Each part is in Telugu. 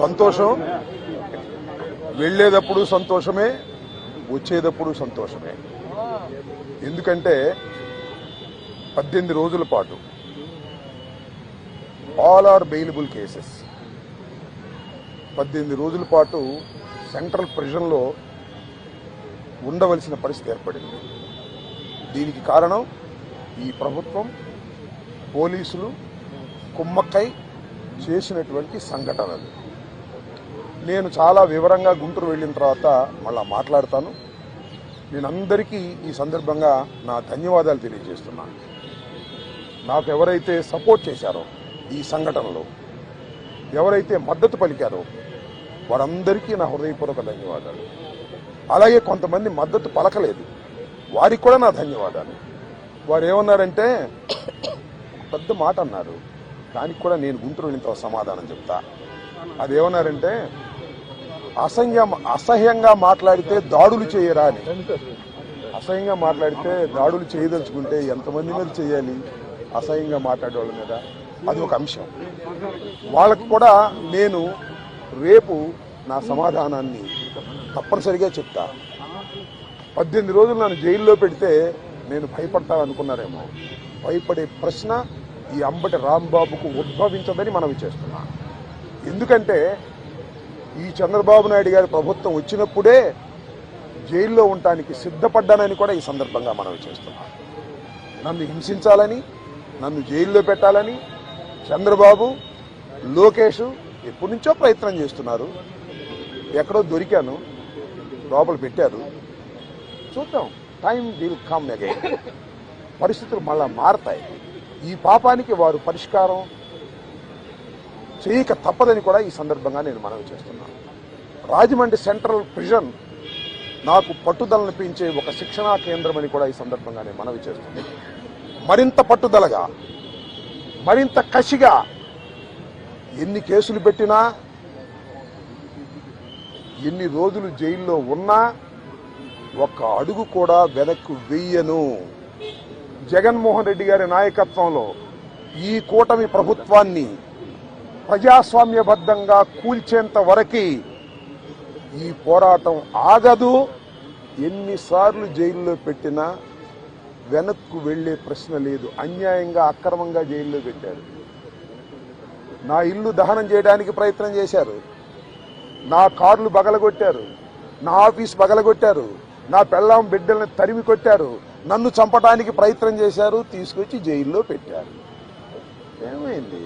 సంతోషం, వెళ్ళేటప్పుడు సంతోషమే, వచ్చేటప్పుడు సంతోషమే. ఎందుకంటే 18 రోజుల పాటు ఆల్ ఆర్ బెయిలబుల్ కేసెస్ 18 రోజుల పాటు సెంట్రల్ ప్రిజన్లో ఉండవలసిన పరిస్థితి ఏర్పడింది. దీనికి కారణం ఈ ప్రభుత్వం, పోలీసులు కుమ్మక్కై చేసినటువంటి సంఘటనలు. నేను చాలా వివరంగా గుంటూరు వెళ్ళిన తర్వాత మళ్ళా మాట్లాడతాను. నేను అందరికీ ఈ సందర్భంగా నా ధన్యవాదాలు తెలియజేస్తున్నాను. నాకు ఎవరైతే సపోర్ట్ చేశారో ఈ సంఘటనలో, ఎవరైతే మద్దతు పలికారో వారందరికీ నా హృదయపూర్వక ధన్యవాదాలు. అలాగే కొంతమంది మద్దతు పలకలేదు, వారికి కూడా నా ధన్యవాదాలు. వారు ఏమన్నారంటే పెద్ద మాట అన్నారు, దానికి కూడా నేను గుంటూరు వెళ్ళిన సమాధానం చెప్తా. అదేమన్నారంటే అసహ్యంగా మాట్లాడితే దాడులు చేయరా అని. అసహ్యంగా మాట్లాడితే దాడులు చేయదలుచుకుంటే ఎంతమంది మీద చేయాలి? అసహ్యంగా మాట్లాడే వాళ్ళ మీద. అది ఒక అంశం. వాళ్ళకు కూడా నేను రేపు నా సమాధానాన్ని తప్పనిసరిగా చెప్తా. 18 రోజులు నన్ను జైల్లో పెడితే నేను భయపడతా అనుకున్నారేమో. భయపడే ప్రశ్న ఈ అంబటి రాంబాబుకు ఉద్భవించదని మనవి చేస్తున్నా. ఎందుకంటే ఈ చంద్రబాబు నాయుడు గారి ప్రభుత్వం వచ్చినప్పుడే జైల్లో ఉండటానికి సిద్ధపడ్డానని కూడా ఈ సందర్భంగా మనవి చేస్తున్నా. నన్ను హింసించాలని, నన్ను జైల్లో పెట్టాలని చంద్రబాబు, లోకేష్ ఎప్పటి నుంచో ప్రయత్నం చేస్తున్నారు. ఎక్కడో దొరికాను, లోపల పెట్టారు. చూద్దాం, టైం విల్ కమ్ అగైన్. పరిస్థితులు మళ్ళా మారతాయి. ఈ పాపానికి వారు పరిష్కారం చేయక తప్పదని కూడా ఈ సందర్భంగా నేను మనవి చేస్తున్నాను. రాజమండ్రి సెంట్రల్ ప్రిజన్ నాకు పట్టుదలను పెంచే ఒక శిక్షణా కేంద్రం అని కూడా ఈ సందర్భంగా నేను మనవి చేస్తున్నాను. మరింత పట్టుదలగా, మరింత కసిగా ఎన్ని కేసులు పెట్టినా, ఎన్ని రోజులు జైల్లో ఉన్నా ఒక్క అడుగు కూడా వెనక్కు వెయ్యను. జగన్మోహన్ రెడ్డి గారి నాయకత్వంలో ఈ కూటమి ప్రభుత్వాన్ని ప్రజాస్వామ్యబద్ధంగా కూల్చేంత వరకు ఈ పోరాటం ఆగదు. ఎన్నిసార్లు జైల్లో పెట్టినా వెనక్కు వెళ్లే ప్రశ్న లేదు. అన్యాయంగా, అక్రమంగా జైల్లో పెట్టారు. నా ఇల్లు దహనం చేయడానికి ప్రయత్నం చేశారు, నా కార్లు బగలగొట్టారు, నా ఆఫీస్ బగలగొట్టారు, నా పెళ్ళాం బిడ్డల్ని తరిమి కొట్టారు, నన్ను చంపడానికి ప్రయత్నం చేశారు, తీసుకొచ్చి జైల్లో పెట్టారు. ఏమైంది?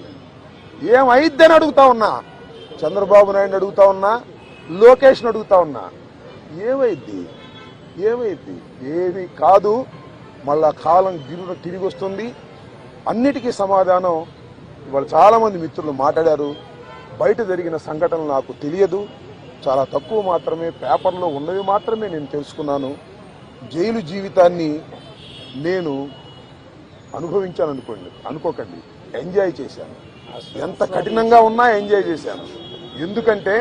ఏమైద్దని అడుగుతా ఉన్నా. చంద్రబాబు నాయుడు అడుగుతా ఉన్నా, లోకేష్ని అడుగుతా ఉన్నా. ఏమైద్ది? ఏమీ కాదు. మళ్ళా కాలం తిరిగి వస్తుంది. అన్నిటికీ సమాధానం ఇవాళ చాలామంది మిత్రులు మాట్లాడారు. బయట జరిగిన సంఘటనలు నాకు తెలియదు, చాలా తక్కువ మాత్రమే, పేపర్లో ఉన్నవి మాత్రమే నేను తెలుసుకున్నాను. జైలు జీవితాన్ని నేను అనుకోకండి, ఎంజాయ్ చేశాను. ఎంత కఠినంగా ఉన్నా ఎంజాయ్ చేశాను. ఎందుకంటే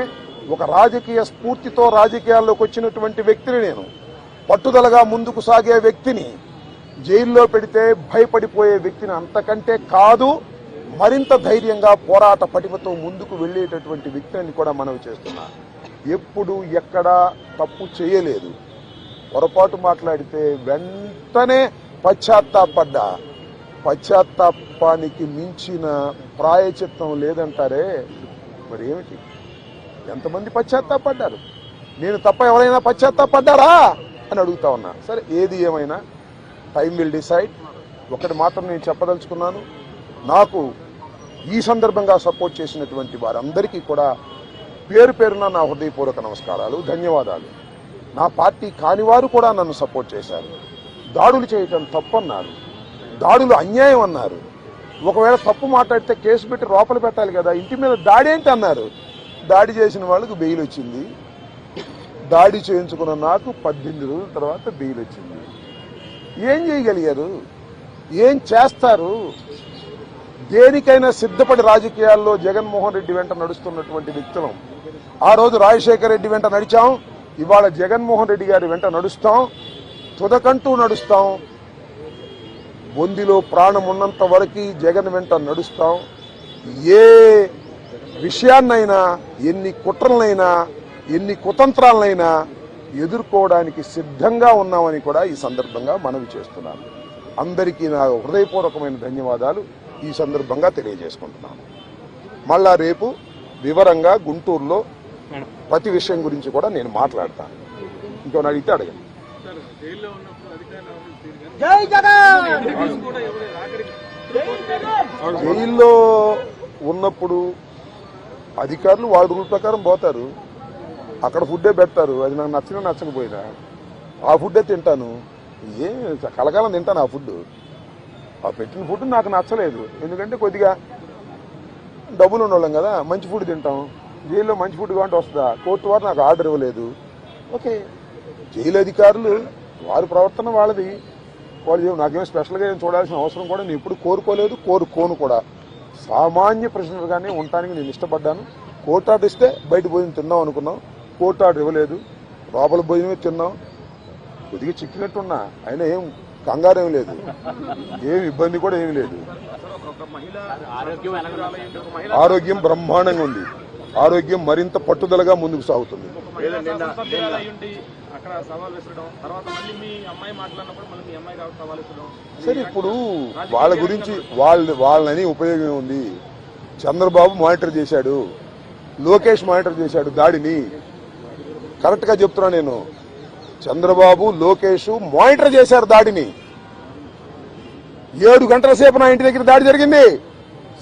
ఒక రాజకీయ స్ఫూర్తితో రాజకీయాల్లోకి వచ్చినటువంటి వ్యక్తిని నేను, పట్టుదలగా ముందుకు సాగే వ్యక్తిని జైల్లో పెడితే భయపడిపోయే వ్యక్తిని అంతకంటే కాదు, మరింత ధైర్యంగా పోరాట పటిమతో ముందుకు వెళ్లేటటువంటి వ్యక్తిని కూడా మనవి చేస్తున్నా. ఎప్పుడు ఎక్కడా తప్పు చేయలేదు. పొరపాటు మాట్లాడితే వెంటనే పశ్చాత్తాపడ్డా. పశ్చాత్తాపానికి మించిన ప్రాయచిత్తం లేదంటారే, మరి ఏమిటి? ఎంతమంది పశ్చాత్తాపడ్డారు? నేను తప్ప ఎవరైనా పశ్చాత్తాపడ్డారా అని అడుగుతా ఉన్నా. సరే, ఏది ఏమైనా టైం విల్ డిసైడ్. ఒకటి మాత్రం నేను చెప్పదలుచుకున్నాను, నాకు ఈ సందర్భంగా సపోర్ట్ చేసినటువంటి వారందరికీ కూడా పేరు పేరున నా హృదయపూర్వక నమస్కారాలు, ధన్యవాదాలు. నా పార్టీ కానివారు కూడా నన్ను సపోర్ట్ చేశారు. దాడులు చేయటం తప్పన్నారు, దాడులు అన్యాయం అన్నారు. ఒకవేళ తప్పు మాట్లాడితే కేసు పెట్టి లోపల పెట్టాలి కదా, ఇంటి మీద దాడి ఏంటి అన్నారు. దాడి చేసిన వాళ్ళకు బెయిల్ వచ్చింది. దాడి చేయించుకున్న నాకు 18 రోజుల తర్వాత బెయిల్ వచ్చింది. ఏం చేయగలిగారు? ఏం చేస్తారు? దేనికైనా సిద్ధపడి రాజకీయాల్లో జగన్మోహన్ రెడ్డి వెంట నడుస్తున్నటువంటి వ్యక్తులం. ఆ రోజు రాజశేఖర రెడ్డి వెంట నడిచాం, ఇవాళ జగన్మోహన్ రెడ్డి గారి వెంట నడుస్తాం, తుదకంటూ నడుస్తాం. బొందిలో ప్రాణం ఉన్నంత వరకు జగన్ వెంట నడుస్తాం. ఏ విషయాన్నైనా, ఎన్ని కుట్రలనైనా, ఎన్ని కుతంత్రాలనైనా ఎదుర్కోవడానికి సిద్ధంగా ఉన్నామని కూడా ఈ సందర్భంగా మనవి చేస్తున్నాను. అందరికీ నా హృదయపూర్వకమైన ధన్యవాదాలు ఈ సందర్భంగా తెలియజేసుకుంటున్నాను. మళ్ళా రేపు వివరంగా గుంటూరులో ప్రతి విషయం గురించి కూడా నేను మాట్లాడతాను. ఇంకొన్ని అడిగితే అడగండి. జైల్లో ఉన్నప్పుడు అధికారులు వాళ్ళ రూల్ ప్రకారం పోతారు, అక్కడ ఫుడ్డే పెడతారు. అది నాకు నచ్చినా నచ్చకపోయినా ఆ ఫుడ్డే తింటాను. ఏం కలకాలం తింటాను ఆ ఫుడ్. ఆ పెట్టిన ఫుడ్ నాకు నచ్చలేదు, ఎందుకంటే కొద్దిగా డబ్బులు ఉండవాళ్ళం కదా, మంచి ఫుడ్ తింటాం. జైల్లో మంచి ఫుడ్ కావాలంటే వస్తుందా? కోర్టు వారు నాకు ఆర్డర్ ఇవ్వలేదు. ఓకే, జైలు అధికారులు వారి ప్రవర్తన వాళ్ళది, వాళ్ళు నాకేం స్పెషల్గా ఏం చూడాల్సిన అవసరం కూడా నేను ఎప్పుడు కోరుకోలేదు, కోరుకోను కూడా. సామాన్య ప్రశ్నలుగానే ఉండటానికి నేను ఇష్టపడ్డాను. కోర్టు ఆర్డర్ ఇస్తే బయట భోజనం తిన్నాం అనుకున్నాం, కోర్టు ఆర్డర్ ఇవ్వలేదు, లోపల భోజనమే తిన్నాం. కొద్దిగా చిక్కినట్టున్నా, అయినా ఏం కంగారేం లేదు, ఏం ఇబ్బంది కూడా ఏమి లేదు. ఆరోగ్యం బ్రహ్మాండంగా ఉంది, ఆరోగ్యం మరింత పట్టుదలగా ముందుకు సాగుతుంది. సరే, ఇప్పుడు వాళ్ళ గురించి వాళ్ళని ఉపయోగం ఉంది. చంద్రబాబు మానిటర్ చేశాడు, లోకేష్ మానిటర్ చేశాడు దాడిని. కరెక్ట్ గా చెప్తున్నా నేను, చంద్రబాబు లోకేష్ మానిటర్ చేశారు దాడిని. 7 గంటల సేపు నా ఇంటి దగ్గర దాడి జరిగింది.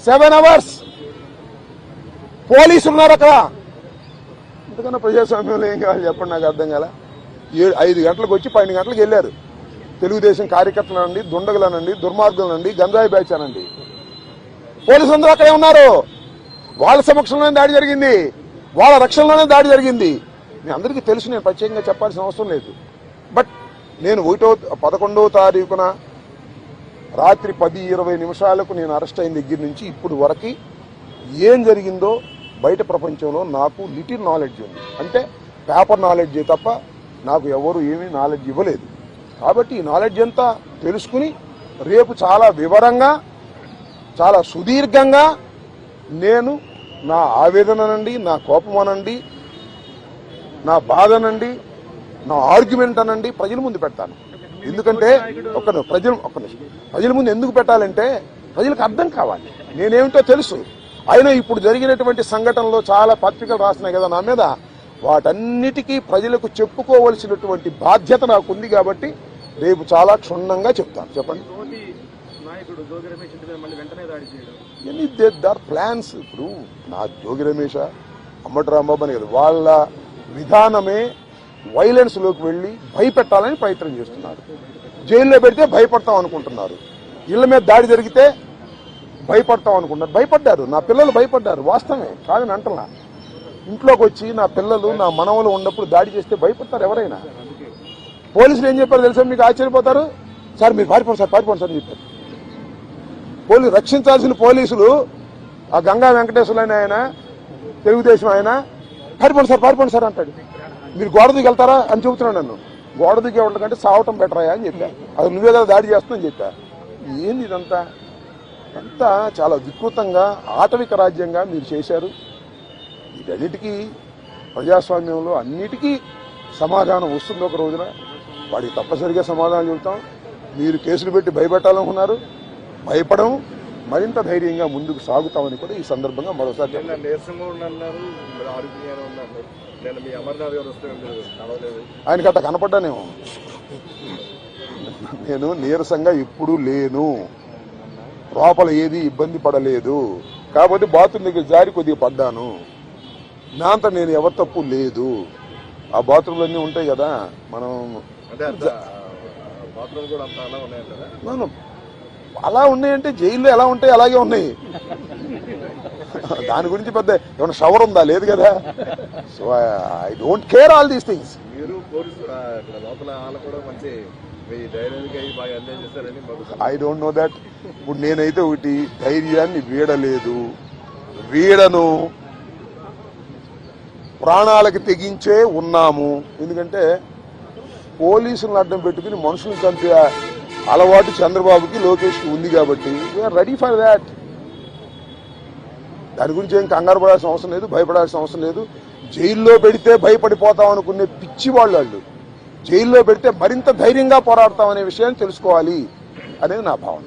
7 అవర్స్ పోలీసులు ఉన్నారు అక్కడ. ఇంతకన్నా ప్రజాస్వామ్యంలో ఏం కావాలి చెప్పండి, నాకు అర్థం కాల. 5 గంటలకు వచ్చి 12 గంటలకు వెళ్ళారు. తెలుగుదేశం కార్యకర్తలనండి, దుండగులనండి, దుర్మార్గులనండి, గంజాయి బ్యాచ్ అనండి, పోలీసులు అందరూ అక్కడే ఉన్నారు. వాళ్ళ సమక్షంలోనే దాడి జరిగింది, వాళ్ళ రక్షణలోనే దాడి జరిగింది. మీ అందరికీ తెలుసు, నేను ప్రత్యేకంగా చెప్పాల్సిన అవసరం లేదు. బట్ నేను 11వ తారీఖున రాత్రి 10:20 నేను అరెస్ట్ అయిన దగ్గర నుంచి ఇప్పుడు వరకు ఏం జరిగిందో బయట ప్రపంచంలో నాకు లిటిల్ నాలెడ్జ్ ఉంది. అంటే పేపర్ నాలెడ్జే తప్ప నాకు ఎవరు ఏమీ నాలెడ్జ్ ఇవ్వలేదు. కాబట్టి ఈ నాలెడ్జ్ అంతా తెలుసుకుని రేపు చాలా వివరంగా, చాలా సుదీర్ఘంగా నేను నా ఆవేదననండి, నా కోపమనండి, నా బాధనండి, నా ఆర్గ్యుమెంట్ అనండి ప్రజల ముందు పెడతాను. ఎందుకంటే ప్రజల ముందు ఎందుకు పెట్టాలంటే ప్రజలకు అర్థం కావాలి, నేనేమిటో తెలుసు. అయినా ఇప్పుడు జరిగినటువంటి సంఘటనలో చాలా పత్రికలు రాసినాయి కదా నా మీద, వాటన్నిటికీ ప్రజలకు చెప్పుకోవలసినటువంటి బాధ్యత నాకు ఉంది. కాబట్టి రేపు చాలా క్షుణ్ణంగా చెప్తాను. చెప్పండి. దార్ ప్లాన్స్. ఇప్పుడు నా జోగి రమేష్, అమ్మటి రాంబాబు అని కదా, వాళ్ళ విధానమే వైలెన్స్ లోకి వెళ్లి భయపెట్టాలని ప్రయత్నం చేస్తున్నారు. జైల్లో పెడితే భయపడతాం అనుకుంటున్నారు, ఇళ్ల మీద దాడి జరిగితే భయపడతాం అనుకుంటున్నారు. భయపడ్డారు, నా పిల్లలు భయపడ్డారు, వాస్తవమే కాదని అంటలా. ఇంట్లోకి వచ్చి నా పిల్లలు, నా మనవలు ఉన్నప్పుడు దాడి చేస్తే భయపడతారు ఎవరైనా. పోలీసులు ఏం చెప్పారు తెలుసా, మీకు ఆశ్చర్యపోతారు. సార్ మీరు పారిపోండి సార్, పారిపోండి సార్ అని చెప్పారు. రక్షించాల్సిన పోలీసులు ఆ గంగా వెంకటేశ్వర ఆయన, తెలుగుదేశం ఆయన, పారిపోండి సార్ అంటాడు. మీరు గోడ దిగి వెళ్తారా అని చెబుతున్నాడు నన్ను. గోడ దిగే వాళ్ళకంటే సావటం బెటరాయా అని చెప్పా. అది నువ్వే కదా దాడి చేస్తున్నావు చెప్పా. ఏంది ఇదంతా? అంతా చాలా వికృతంగా ఆటవిక రాజ్యంగా మీరు చేశారు. వీటన్నిటికీ ప్రజాస్వామ్యంలో అన్నిటికీ సమాధానం వస్తుంది ఒక రోజున. వాడికి తప్పనిసరిగా సమాధానం చెబుతాం. మీరు కేసులు పెట్టి భయపెట్టాలనుకున్నారు, భయపడం, మరింత ధైర్యంగా ముందుకు సాగుతామని కూడా ఈ సందర్భంగా మరోసారి ఆయనకి అట్లా కనపడ్డానేమో. నేను నీరసంగా ఎప్పుడూ లేను, లోపల ఏది ఇబ్బంది పడలేదు. కాబట్టి బాత్రూమ్ దగ్గర జారి కొద్దిగా పడ్డాను. నా అంతా నేను ఎవరి తప్పు లేదు. ఆ బాత్రూమ్లు అన్నీ ఉంటాయి కదా, మనం అలా ఉన్నాయంటే జైల్లో ఎలా ఉంటాయి అలాగే ఉన్నాయి. దాని గురించి పెద్ద ఏమైనా షవర్ ఉందా? లేదు కదా. So I don't care all these things. I don't know that. ఇప్పుడు నేనైతే ఒకటి, ధైర్యాన్ని వీడలేదు, వీడను, ప్రాణాలకు తెగించే ఉన్నాము. ఎందుకంటే పోలీసులను అడ్డం పెట్టుకుని మనుషులను చంపే అలవాటు చంద్రబాబుకి, లోకేష్కి ఉంది. కాబట్టి వీఆర్ రెడీ ఫర్ దాట్. దాని గురించి ఏం కంగారు పడాల్సిన అవసరం లేదు, భయపడాల్సిన అవసరం లేదు. జైల్లో పెడితే భయపడిపోతాం అనుకునే పిచ్చి వాళ్ళు జైల్లో పెడితే మరింత ధైర్యంగా పోరాడతాం అనే విషయాన్ని తెలుసుకోవాలి అనేది నా భావన.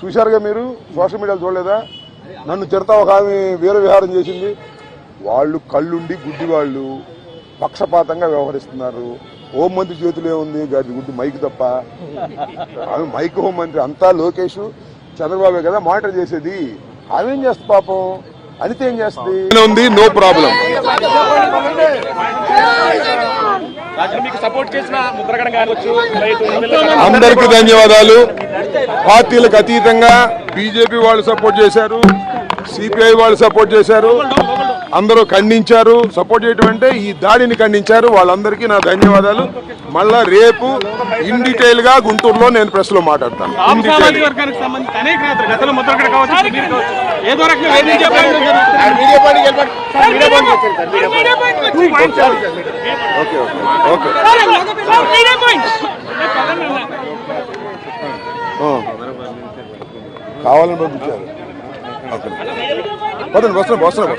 చూశారుగా మీరు, సోషల్ మీడియాలో చూడలేదా? నన్ను తిడతా ఒక ఆమె వీర విహారం చేసింది. వాళ్ళు కళ్ళుండి గుడ్డి వాళ్ళు పక్షపాతంగా వ్యవహరిస్తున్నారు. హోంమంత్రి చేతిలో ఉంది గారి గుడ్డి మైక్ తప్ప. ఆమె మైక్ హోంమంత్రి అంతా లోకేష్ చంద్రబాబే కదా మానిటర్ చేసేది. ఆమె ఏం చేస్తుంది పాపం, అనిత ఏం చేస్తుంది? ఉంది నో ప్రాబ్లం. అందరికీ ధన్యవాదాలు. పార్టీలకు అతీతంగా బీజేపీ వాళ్ళు సపోర్ట్ చేశారు, సిపిఐ వాళ్ళు సపోర్ట్ చేశారు, అందరూ ఖండించారు. సపోర్ట్ చేయటం అంటే ఈ దాడిని ఖండించారు. వాళ్ళందరికీ నా ధన్యవాదాలు. మళ్ళా రేపు ఇన్ డీటెయిల్ గా గుంటూరులో నేను ప్రెస్ లో మాట్లాడతాను. కావాలని పంపించారు. వస్తున్నాను.